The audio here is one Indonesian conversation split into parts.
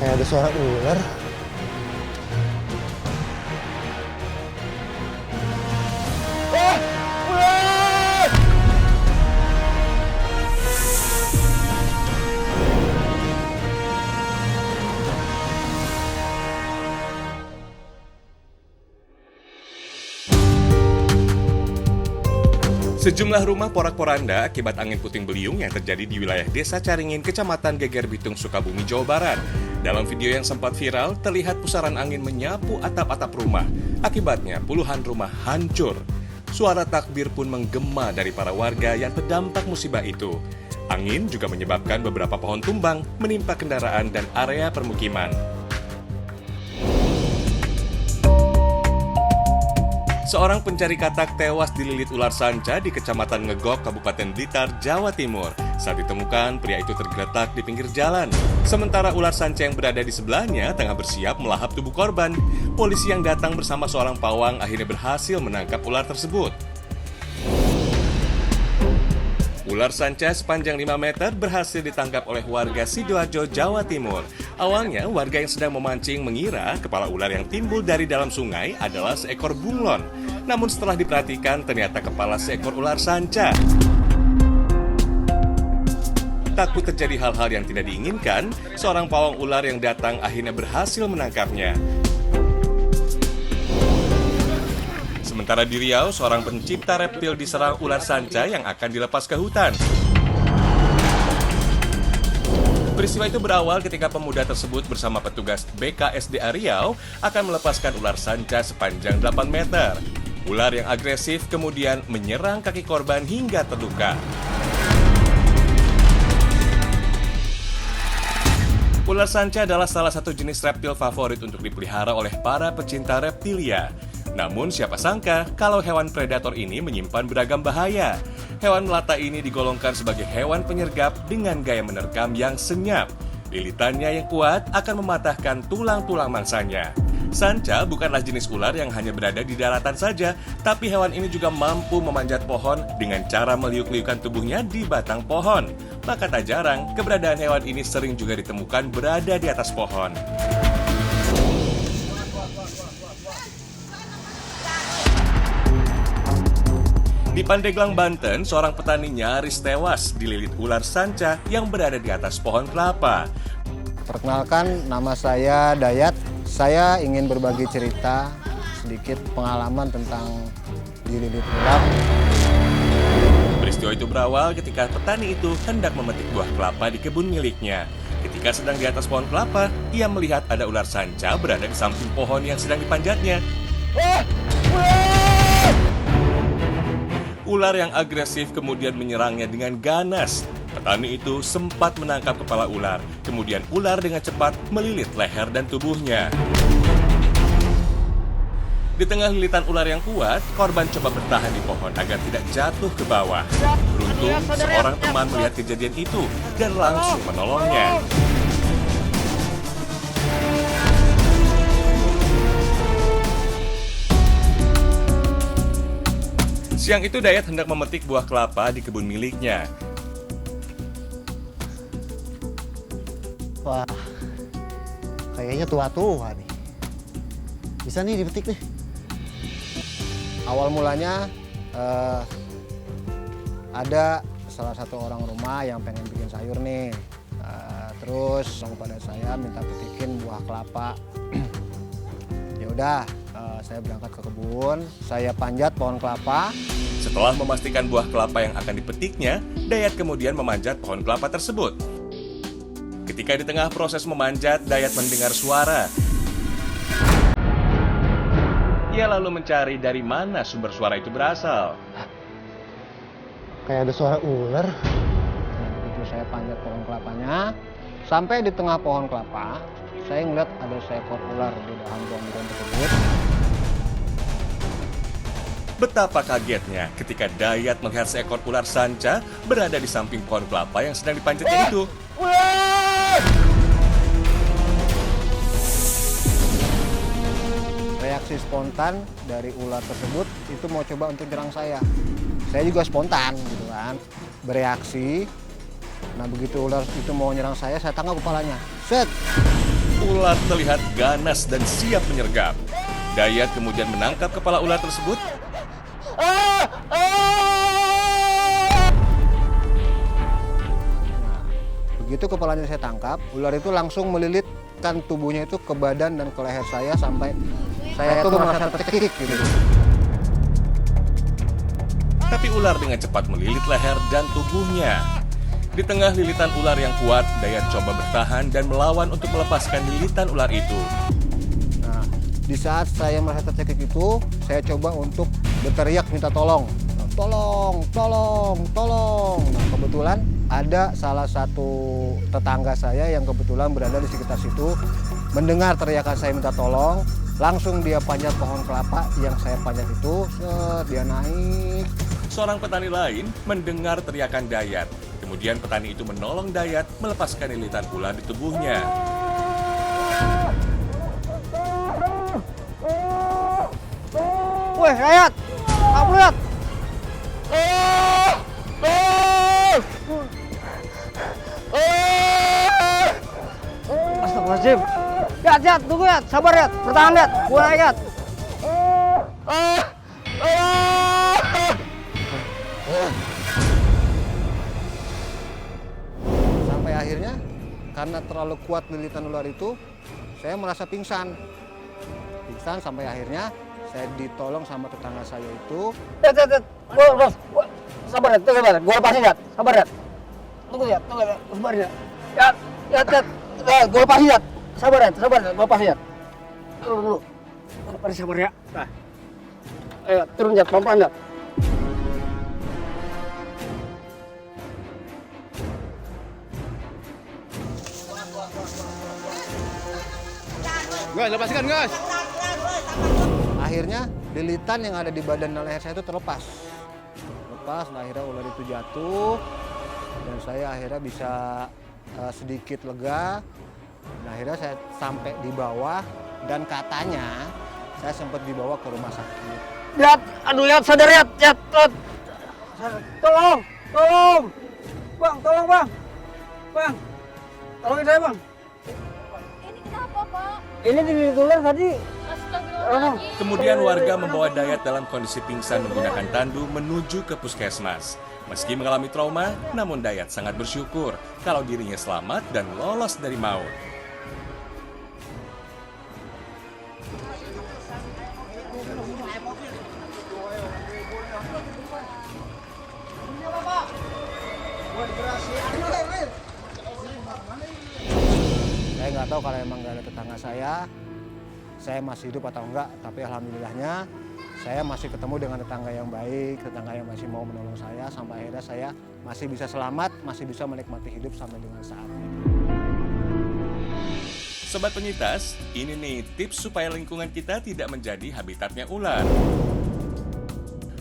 Kayak ada suara ular. Sejumlah rumah porak-poranda akibat angin puting beliung yang terjadi di wilayah Desa Caringin, Kecamatan Geger Bitung, Sukabumi, Jawa Barat. Dalam video yang sempat viral, terlihat pusaran angin menyapu atap-atap rumah. Akibatnya, puluhan rumah hancur. Suara takbir pun menggema dari para warga yang terdampak musibah itu. Angin juga menyebabkan beberapa pohon tumbang, menimpa kendaraan dan area permukiman. Seorang pencari katak tewas dililit ular sanca di Kecamatan Ngegok, Kabupaten Blitar, Jawa Timur. Saat ditemukan, pria itu tergeletak di pinggir jalan. Sementara ular sanca yang berada di sebelahnya tengah bersiap melahap tubuh korban. Polisi yang datang bersama seorang pawang akhirnya berhasil menangkap ular tersebut. Ular sanca sepanjang 5 meter berhasil ditangkap oleh warga Sidoarjo, Jawa Timur. Awalnya, warga yang sedang memancing mengira kepala ular yang timbul dari dalam sungai adalah seekor bunglon. Namun setelah diperhatikan, ternyata kepala seekor ular sanca. Takut terjadi hal-hal yang tidak diinginkan, seorang pawang ular yang datang akhirnya berhasil menangkapnya. Sementara di Riau, seorang pencipta reptil diserang ular sanca yang akan dilepas ke hutan. Peristiwa itu berawal ketika pemuda tersebut bersama petugas BKSDA Riau akan melepaskan ular sanca sepanjang 8 meter. Ular yang agresif kemudian menyerang kaki korban hingga terluka. Ular sanca adalah salah satu jenis reptil favorit untuk dipelihara oleh para pecinta reptilia. Namun siapa sangka kalau hewan predator ini menyimpan beragam bahaya. Hewan melata ini digolongkan sebagai hewan penyergap dengan gaya menerkam yang senyap. Lilitannya yang kuat akan mematahkan tulang-tulang mangsanya. Sanca bukanlah jenis ular yang hanya berada di daratan saja, tapi hewan ini juga mampu memanjat pohon dengan cara meliuk-liukkan tubuhnya di batang pohon. Maka tak jarang, keberadaan hewan ini sering juga ditemukan berada di atas pohon. Di Pandeglang, Banten, seorang petani nyaris tewas dililit ular sanca yang berada di atas pohon kelapa. Perkenalkan, nama saya Dayat. Saya ingin berbagi cerita sedikit pengalaman tentang dililit ular. Peristiwa itu berawal ketika petani itu hendak memetik buah kelapa di kebun miliknya. Ketika sedang di atas pohon kelapa, ia melihat ada ular sanca berada di samping pohon yang sedang dipanjatnya. Ular yang agresif kemudian menyerangnya dengan ganas. Petani itu sempat menangkap kepala ular. Kemudian ular dengan cepat melilit leher dan tubuhnya. Di tengah lilitan ular yang kuat, korban coba bertahan di pohon agar tidak jatuh ke bawah. Beruntung, seorang teman melihat kejadian itu dan langsung menolongnya. Siang itu Dayat hendak memetik buah kelapa di kebun miliknya. Wah, kayaknya tua-tua nih. Bisa nih dipetik nih. Awal mulanya ada salah satu orang rumah yang pengen bikin sayur nih. Terus kepada saya minta petikin buah kelapa. Ya udah, saya berangkat ke kebun, saya panjat pohon kelapa. Setelah memastikan buah kelapa yang akan dipetiknya, Dayat kemudian memanjat pohon kelapa tersebut. Ketika di tengah proses memanjat, Dayat mendengar suara. Ia lalu mencari dari mana sumber suara itu berasal. Kayak ada suara ular. Begitu saya panjat pohon kelapanya, sampai di tengah pohon kelapa, saya ngeliat ada seekor ular di dalam pohon tersebut. Betapa kagetnya ketika Dayat melihat seekor ular sanca berada di samping pohon kelapa yang sedang dipanjatnya itu. Reaksi spontan dari ular tersebut itu mau coba untuk nyerang saya. Saya juga spontan gitu kan, bereaksi. Nah begitu ular itu mau nyerang saya tangkap kepalanya. Set! Ular terlihat ganas dan siap menyergap. Dayat kemudian menangkap kepala ular tersebut. Begitu kepalanya saya tangkap, ular itu langsung melilitkan tubuhnya itu ke badan dan ke leher saya sampai saya itu merasa tercekik gitu. Tapi ular dengan cepat melilit leher dan tubuhnya. Di tengah lilitan ular yang kuat, Dayat coba bertahan dan melawan untuk melepaskan lilitan ular itu. Nah, di saat saya merasa tercekik itu, saya coba untuk berteriak minta tolong. Tolong, tolong, tolong. Nah, kebetulan ada salah satu tetangga saya yang kebetulan berada di sekitar situ, mendengar teriakan saya minta tolong, langsung dia panjat pohon kelapa yang saya panjat itu, dia naik. Seorang petani lain mendengar teriakan Dayat. Kemudian petani itu menolong Dayat melepaskan lilitan ular di tubuhnya. Weh, Dayat! Kamu lihat! Astagfirullahaladzim. Yat, tunggu Yat, sabar Yat, bertahan Yat, gue naik Yat. Sampai akhirnya, karena terlalu kuat lilitan ular itu, saya merasa pingsan. Pingsan sampai akhirnya, saya ditolong sama tetangga saya itu. Yat, sabar Yat, tunggu Yat, gue lepasin Yat, sabar Yat. Tunggu Yat, sabar Yat. Yat, gue lepasin Yat. Sabar Yat, gue lepasin Yat. Turun dulu. Lepasin sabar ya. Nah. Ayo, turun Yat, pelan-pelan Yat. Guys, lepaskan guys. Akhirnya lilitan yang ada di badan dan leher saya itu terlepas. Nah akhirnya ular itu jatuh dan saya akhirnya bisa sedikit lega. Nah akhirnya saya sampai di bawah dan katanya saya sempat dibawa ke rumah sakit. Lihat, aduh Lihat, sadar Lihat. Tolong. Bang, tolong Bang. Tolongin saya Bang. Ini kenapa, Pak? Ini dililit ular tadi. Astagfirullahaladzim. Kemudian warga membawa Dayat dalam kondisi pingsan menggunakan tandu menuju ke puskesmas. Meski mengalami trauma, namun Dayat sangat bersyukur kalau dirinya selamat dan lolos dari maut. Saya nggak tahu kalau emang nggak ada tetangga saya masih hidup atau enggak. Tapi alhamdulillahnya saya masih ketemu dengan tetangga yang baik, tetangga yang masih mau menolong saya. Sampai akhirnya saya masih bisa selamat, masih bisa menikmati hidup sampai dengan saat ini. Sobat Penyitas, ini nih tips supaya lingkungan kita tidak menjadi habitatnya ular.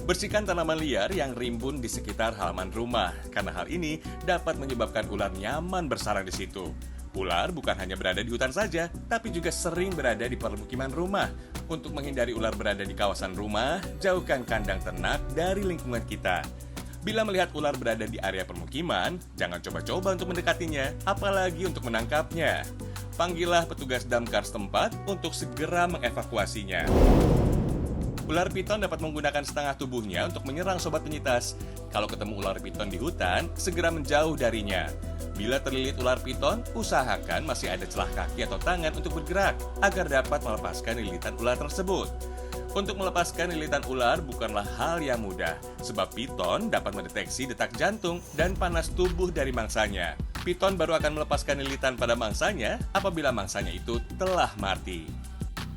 Bersihkan tanaman liar yang rimbun di sekitar halaman rumah, karena hal ini dapat menyebabkan ular nyaman bersarang di situ. Ular bukan hanya berada di hutan saja, tapi juga sering berada di permukiman rumah. Untuk menghindari ular berada di kawasan rumah, jauhkan kandang ternak dari lingkungan kita. Bila melihat ular berada di area permukiman, jangan coba-coba untuk mendekatinya, apalagi untuk menangkapnya. Panggillah petugas damkar setempat untuk segera mengevakuasinya. Ular piton dapat menggunakan setengah tubuhnya untuk menyerang Sobat Penyitas. Kalau ketemu ular piton di hutan, segera menjauh darinya. Bila terlilit ular piton, usahakan masih ada celah kaki atau tangan untuk bergerak agar dapat melepaskan lilitan ular tersebut. Untuk melepaskan lilitan ular bukanlah hal yang mudah, sebab piton dapat mendeteksi detak jantung dan panas tubuh dari mangsanya. Piton baru akan melepaskan lilitan pada mangsanya apabila mangsanya itu telah mati.